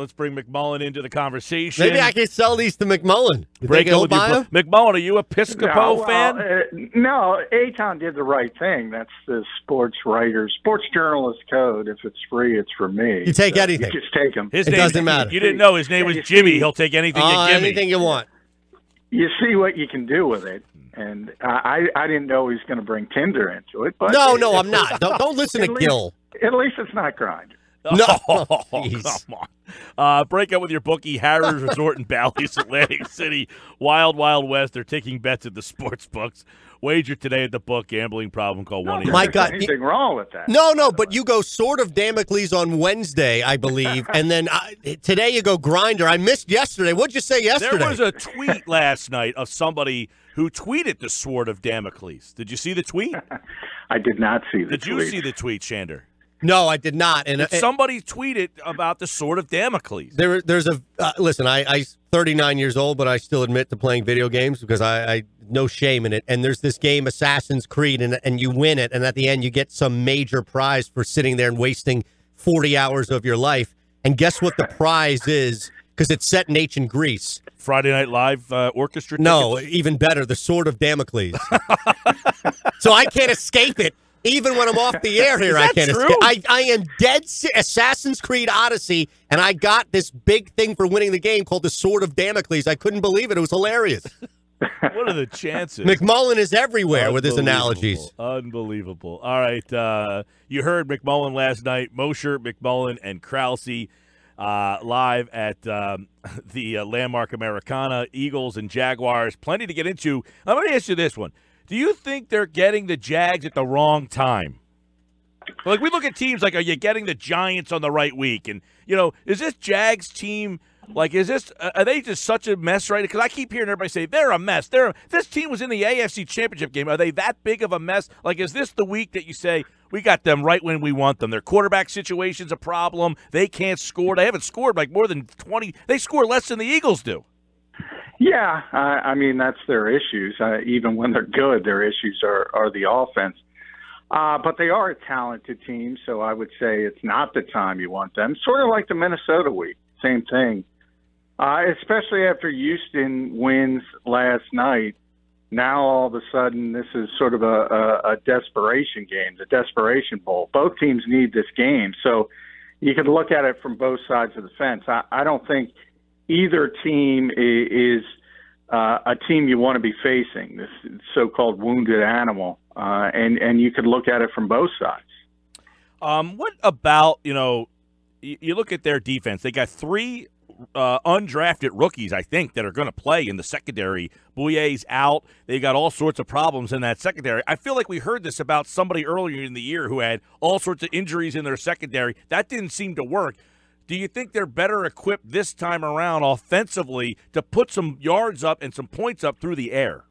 Let's bring McMullen into the conversation. Maybe I can sell these to McMullen. McMullen, are you a Piscopo fan? No, Aton did the right thing. That's the sports journalist code. If it's free, it's for me. You take anything. You just take them. It doesn't matter. You didn't know his name was Jimmy. He'll take anything you give me. Anything you want. You see what you can do with it. And I didn't know he was going to bring Tinder into it. But No, I'm not. Don't listen to Gil. At least it's not Grindr. No, come on. Break up with your bookie, Harrah's Resort in Bally's, Atlantic City. Wild, Wild West. They're taking bets at the sports books. Wager today at the book. Gambling problem. Call 1-800. My God, anything wrong with that? No, but you go Sword of Damocles on Wednesday, I believe, and then today you go Grindr. I missed yesterday. What'd you say yesterday? There was a tweet last night of somebody who tweeted the Sword of Damocles. Did you see the tweet? I did not see the tweet. Did you see the tweet, Shander? No, I did not. And somebody tweeted about the Sword of Damocles. There's a listen. I'm 39 years old, but I still admit to playing video games because I no shame in it. And there's this game, Assassin's Creed, and you win it, and at the end you get some major prize for sitting there and wasting 40 hours of your life. And guess what the prize is? Because it's set in ancient Greece. Friday Night Live orchestra tickets? No, even better, the Sword of Damocles. So I can't escape it. Even when I'm off the air here, I can't escape. I am dead Assassin's Creed Odyssey, and I got this big thing for winning the game called the Sword of Damocles. I couldn't believe it. It was hilarious. What are the chances? McMullen is everywhere with his analogies. Unbelievable. All right. You heard McMullen last night. Mosher, McMullen, and Krause live at the Landmark Americana, Eagles and Jaguars. Plenty to get into. I'm going to ask you this one. Do you think they're getting the Jags at the wrong time? Like, we look at teams like, are you getting the Giants on the right week? And, is this Jags team, like, are they just such a mess right now? Because I keep hearing everybody say, they're a mess. This team was in the AFC Championship game. Are they that big of a mess? Like, is this the week that you say, we got them right when we want them? Their quarterback situation's a problem. They can't score. They haven't scored, like, more than 20. They score less than the Eagles do. Yeah, I mean, that's their issues. Even when they're good, their issues are the offense. But they are a talented team, so I would say it's not the time you want them. Sort of like the Minnesota week, same thing. Especially after Houston wins last night. Now all of a sudden this is sort of a desperation game, the desperation bowl. Both teams need this game, so you can look at it from both sides of the fence. I don't think either team is a team you want to be facing, this so-called wounded animal, and you could look at it from both sides. What about, you look at their defense. They got three undrafted rookies, I think, that are going to play in the secondary. Bouye's out. They got all sorts of problems in that secondary. I feel like we heard this about somebody earlier in the year who had all sorts of injuries in their secondary. That didn't seem to work. Do you think they're better equipped this time around offensively to put some yards up and some points up through the air?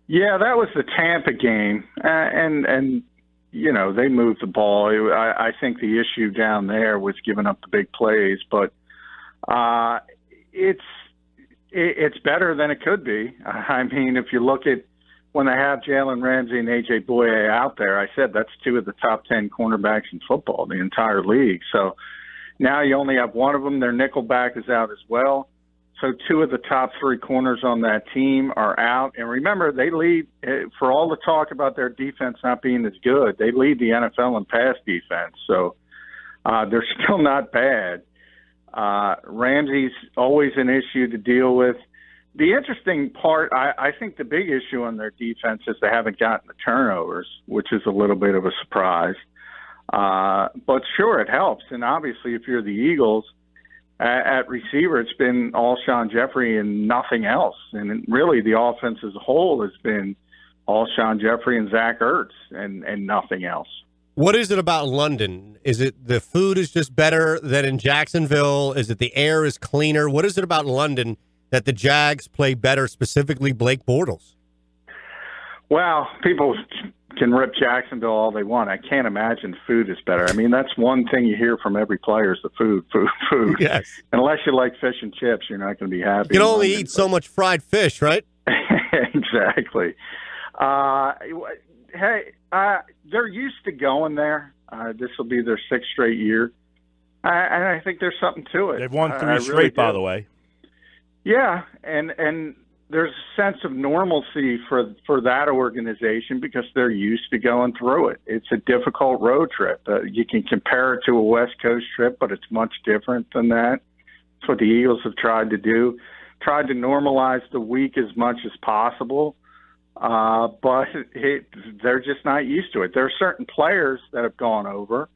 Yeah, that was the Tampa game, and they moved the ball. I think the issue down there was giving up the big plays, but it's better than it could be. I mean, if you look at when they have Jalen Ramsey and A.J. Bouye out there, I said that's two of the top 10 cornerbacks in football, the entire league. So now you only have one of them. Their nickelback is out as well. So two of the top three corners on that team are out. And remember, they lead, for all the talk about their defense not being as good, they lead the NFL in pass defense. So they're still not bad. Ramsey's always an issue to deal with. The interesting part, I think the big issue on their defense is they haven't gotten the turnovers, which is a little bit of a surprise. But sure, it helps. And obviously, if you're the Eagles, at receiver, it's been all Sean Jeffrey and nothing else. And really, the offense as a whole has been all Sean Jeffrey and Zach Ertz and nothing else. What is it about London? Is it the food is just better than in Jacksonville? Is it the air is cleaner? What is it about London that the Jags play better, specifically Blake Bortles? Well, people can rip Jacksonville all they want. I can't imagine food is better. I mean, that's one thing you hear from every player is the food. Yes. Unless you like fish and chips, you're not going to be happy. You can only eat so much fried fish, right? Exactly. Hey, they're used to going there. This will be their 6th straight year. And I think there's something to it. They've won three really straight, by do. the way. Yeah, and there's a sense of normalcy for that organization because they're used to going through it. It's a difficult road trip. You can compare it to a West Coast trip, but it's much different than that. That's what the Eagles have tried to do, tried to normalize the week as much as possible, but they're just not used to it. There are certain players that have gone over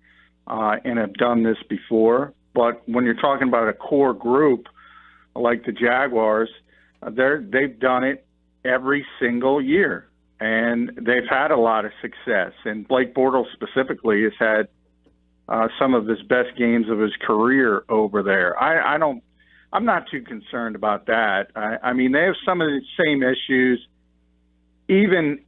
and have done this before, but when you're talking about a core group like the Jaguars, they've done it every single year, and they've had a lot of success. And Blake Bortles specifically has had some of his best games of his career over there. I'm not too concerned about that. I mean, they have some of the same issues, even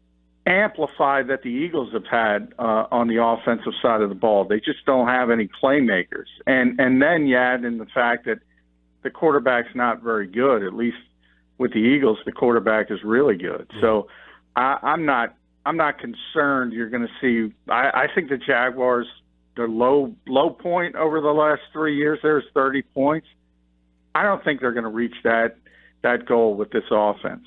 amplified, that the Eagles have had on the offensive side of the ball. They just don't have any playmakers. And then you add in the fact that the quarterback's not very good. At least with the Eagles, the quarterback is really good. So I'm not concerned you're going to see. I think the Jaguars, their low point over the last 3 years, there's 30 points. I don't think they're going to reach that goal with this offense.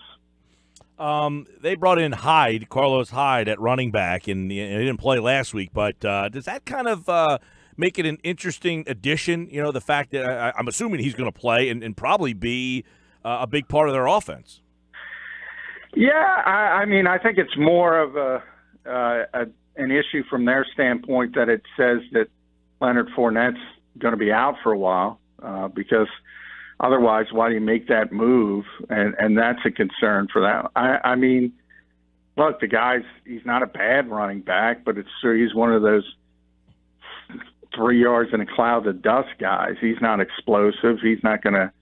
They brought in Carlos Hyde at running back, and he didn't play last week. But does that kind of make it an interesting addition? You know, the fact that I'm assuming he's going to play and probably be a big part of their offense. Yeah, I mean, I think it's more of an issue from their standpoint that it says that Leonard Fournette's going to be out for a while because otherwise, why do you make that move? And that's a concern for that. I mean, look, he's not a bad running back, but he's one of those 3 yards in a cloud of dust guys. He's not explosive. He's not going to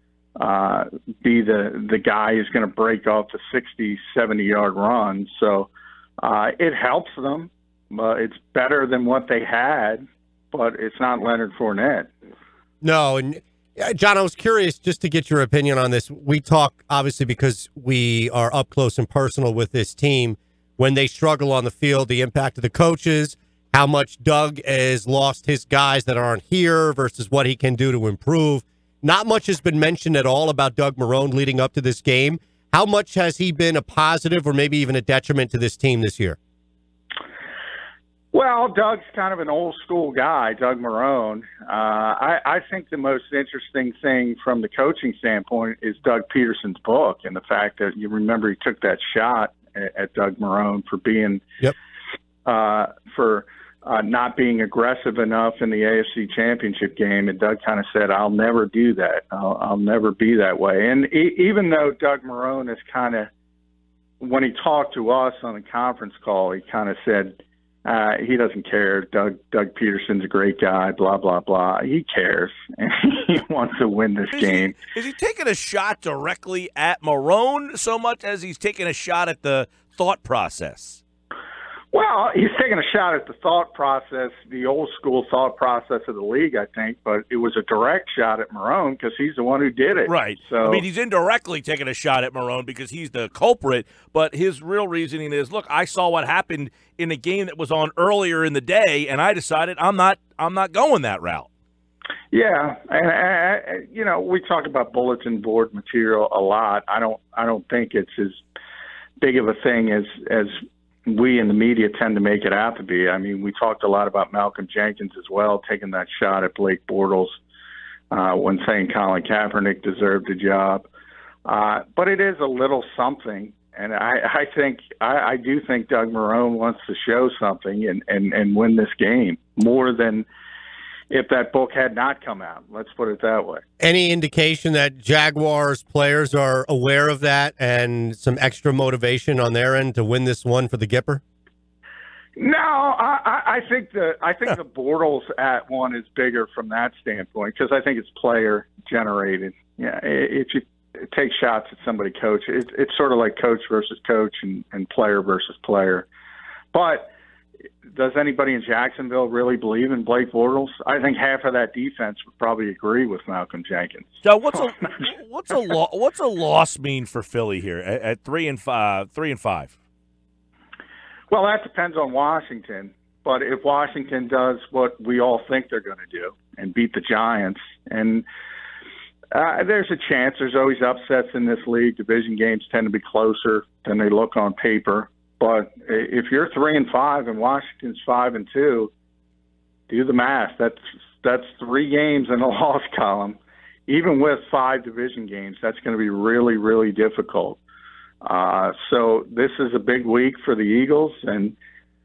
be the guy who's going to break off the 60, 70-yard run. So it helps them. It's better than what they had, but it's not Leonard Fournette. No, and John, I was curious just to get your opinion on this. We talk, obviously, because we are up close and personal with this team. When they struggle on the field, the impact of the coaches, how much Doug has lost his guys that aren't here versus what he can do to improve. Not much has been mentioned at all about Doug Marrone leading up to this game. How much has he been a positive or maybe even a detriment to this team this year? Well, Doug's kind of an old-school guy, Doug Marrone. I think the most interesting thing from the coaching standpoint is Doug Peterson's book and the fact that you remember he took that shot at Doug Marrone for being not being aggressive enough in the AFC Championship game, and Doug kind of said, "I'll never do that. I'll never be that way." And even though Doug Marrone is kind of, when he talked to us on the conference call, he kind of said he doesn't care. Doug Peterson's a great guy. Blah blah blah. He cares, and he wants to win this game. Is he taking a shot directly at Marrone so much as he's taking a shot at the thought process? Well, he's taking a shot at the thought process, the old-school thought process of the league, I think, but it was a direct shot at Marrone because he's the one who did it. Right. So, I mean, he's indirectly taking a shot at Marrone because he's the culprit, but his real reasoning is, look, I saw what happened in a game that was on earlier in the day, and I decided I'm not going that route. Yeah, and you know, we talk about bulletin board material a lot. I don't think it's as big of a thing as we in the media tend to make it out to be. I mean, we talked a lot about Malcolm Jenkins as well, taking that shot at Blake Bortles when saying Colin Kaepernick deserved the job. But it is a little something, and I do think Doug Marrone wants to show something and win this game more than if that book had not come out. Let's put it that way. Any indication that Jaguars players are aware of that and some extra motivation on their end to win this one for the Gipper? No, I think the Bortles at one is bigger from that standpoint because I think it's player generated. Yeah, if you take shots at somebody, coach, it's sort of like coach versus coach and player versus player. But does anybody in Jacksonville really believe in Blake Bortles? I think half of that defense would probably agree with Malcolm Jenkins. So what's a loss mean for Philly here at 3-5? Well, that depends on Washington. But if Washington does what we all think they're going to do, and beat the Giants. And there's a chance. There's always upsets in this league. Division games tend to be closer than they look on paper. But if you're 3-5 and Washington's 5-2, do the math. That's 3 games in the loss column. Even with 5 division games, that's going to be really, really difficult. So this is a big week for the Eagles, and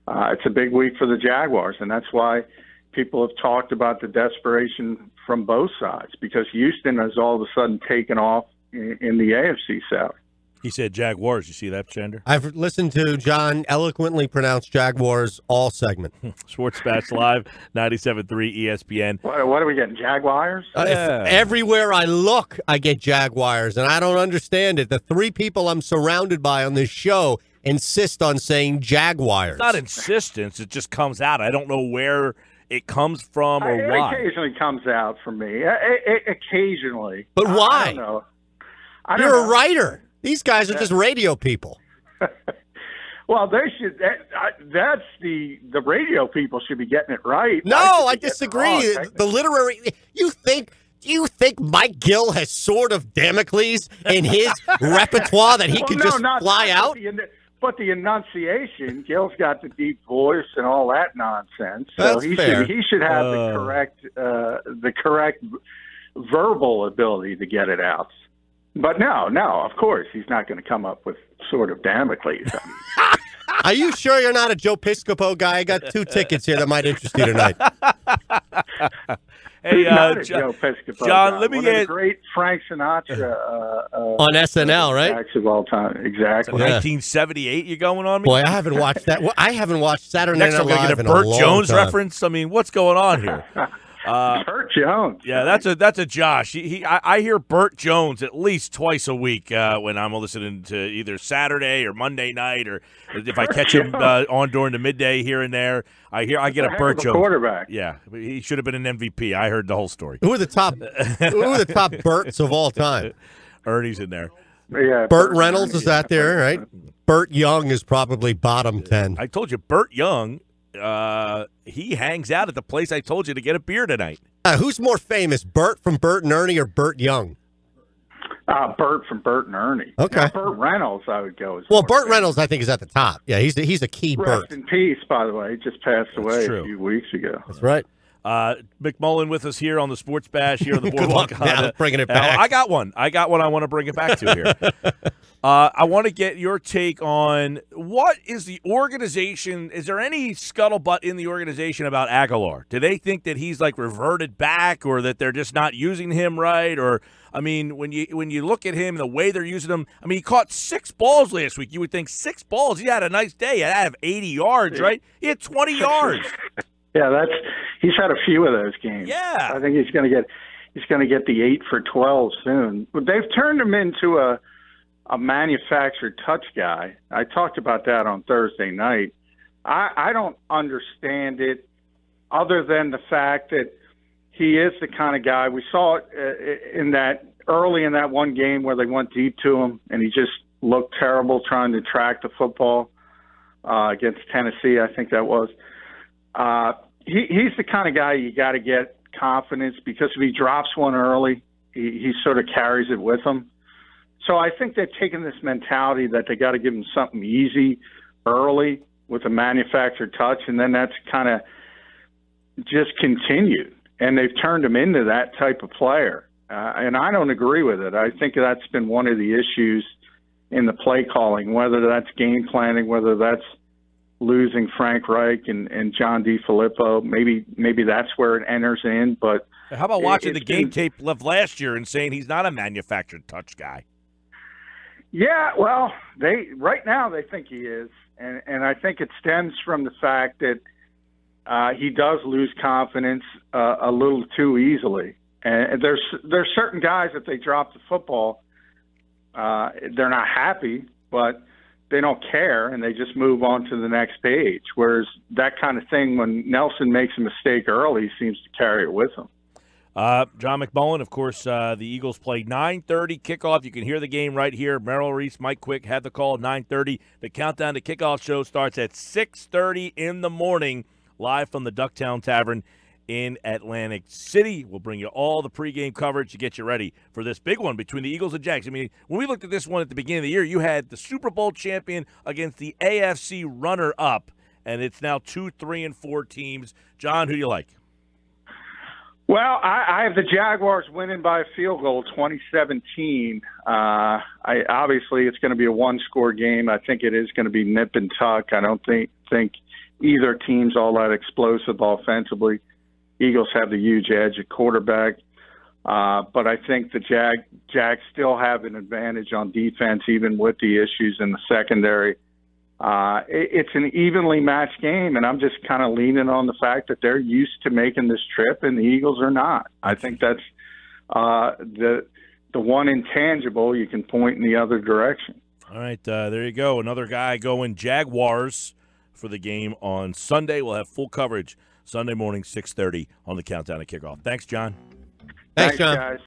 it's a big week for the Jaguars, and that's why people have talked about the desperation from both sides, because Houston has all of a sudden taken off in the AFC South. He said Jaguars. You see that, Chender? I've listened to John eloquently pronounce Jaguars all segment. Sports Bash Live, 97.3 ESPN. What are we getting, Jaguars? Everywhere I look, I get Jaguars, and I don't understand it. The 3 people I'm surrounded by on this show insist on saying Jaguars. It's not insistence. It just comes out. I don't know where it comes from or why. It occasionally comes out for me. Occasionally. But why? I don't know. You're a writer. These guys are just radio people. Well, they should. That's the radio people should be getting it right. No, I disagree. The literary. Do you think Mike Gill has Sword of Damocles in his repertoire that he can just fly out? But the enunciation, Gill's got the deep voice and all that nonsense. So That's fair. He should have the correct verbal ability to get it out. But no, of course, he's not going to come up with Sword of Damocles. Are you sure you're not a Joe Piscopo guy? I got 2 tickets here that might interest you tonight. Hey, Joe Piscopo John, guy. let me One of the get great Frank Sinatra on SNL, right? acts of all time, exactly. 1978. You going on me? Boy, I haven't watched that. I haven't watched Saturday Night Next, I'm Live going to get in a Burt long Jones time. reference. I mean, what's going on here? Burt Jones. Yeah, that's a Josh. I hear Burt Jones at least twice a week when I'm listening to either Saturday or Monday night, or if I catch him on during the midday here and there. I get a Burt Jones quarterback. Yeah, he should have been an MVP. I heard the whole story. Who are the top Burts of all time? Ernie's in there. Yeah, Burt Reynolds is that there, right? Burt Young is probably bottom 10. I told you, Burt Young. He hangs out at the place I told you to get a beer tonight. Who's more famous, Burt from Burt and Ernie or Burt Young? Burt from Burt and Ernie. Okay. Now, Burt Reynolds, I would go. Well, Burt Reynolds, I think, is at the top. Yeah, he's a key Burt. Rest in peace, by the way. He just passed away a few weeks ago. That's right. McMullen with us here on the Sports Bash here on the Good Boardwalk. luck now bringing it back. I got one. I want to bring it back to here. I want to get your take on what is the organization. Is there any scuttlebutt in the organization about Agholor? Do they think that he's like reverted back, or that they're just not using him right? Or I mean, when you look at him, the way they're using him, I mean, he caught 6 balls last week. You would think 6 balls. He had a nice day. He had 80 yards, right? He had 20 yards. Yeah, he's had a few of those games. Yeah, I think he's going to get the 8 for 12 soon. But they've turned him into a manufactured touch guy. I talked about that on Thursday night. I don't understand it, other than the fact that he is the kind of guy. We saw it early in that one game where they went deep to him, and he just looked terrible trying to track the football against Tennessee, I think that was. He's the kind of guy you got to get confidence, because if he drops one early, he sort of carries it with him. So I think they've taken this mentality that they got to give him something easy early with a manufactured touch, and then that's kind of just continued. And they've turned him into that type of player. And I don't agree with it. I think that's been one of the issues in the play calling, whether that's game planning, whether that's losing Frank Reich and John DeFilippo. Maybe that's where it enters in. But how about watching the game tape of last year and saying he's not a manufactured touch guy? Yeah, well, right now they think he is, and I think it stems from the fact that he does lose confidence a little too easily. And there's certain guys that they drop the football, they're not happy, but they don't care, and they just move on to the next page. Whereas that kind of thing, when Nelson makes a mistake early, seems to carry it with him. John McMullen, of course, the Eagles play 9:30 kickoff. You can hear the game right here. Merrill Reese, Mike Quick had the call at 9:30. The countdown to kickoff show starts at 6:30 in the morning, live from the Ducktown Tavern in Atlantic City. We'll bring you all the pregame coverage to get you ready for this big one between the Eagles and Jags. I mean, when we looked at this one at the beginning of the year, you had the Super Bowl champion against the AFC runner-up, and it's now 2, 3, and 4 teams. John, who do you like? Well, I have the Jaguars winning by a field goal, 2017. Obviously, it's going to be a one-score game. I think it is going to be nip and tuck. I don't think either team's all that explosive offensively. Eagles have the huge edge at quarterback. But I think the Jags still have an advantage on defense, even with the issues in the secondary. It's an evenly matched game, and I'm just kind of leaning on the fact that they're used to making this trip, and the Eagles are not. I think that's the one intangible you can point in the other direction. All right, there you go. Another guy going Jaguars for the game on Sunday. We'll have full coverage Sunday morning, 6:30 on the Countdown to Kickoff. Thanks, John. Thanks, John. Guys.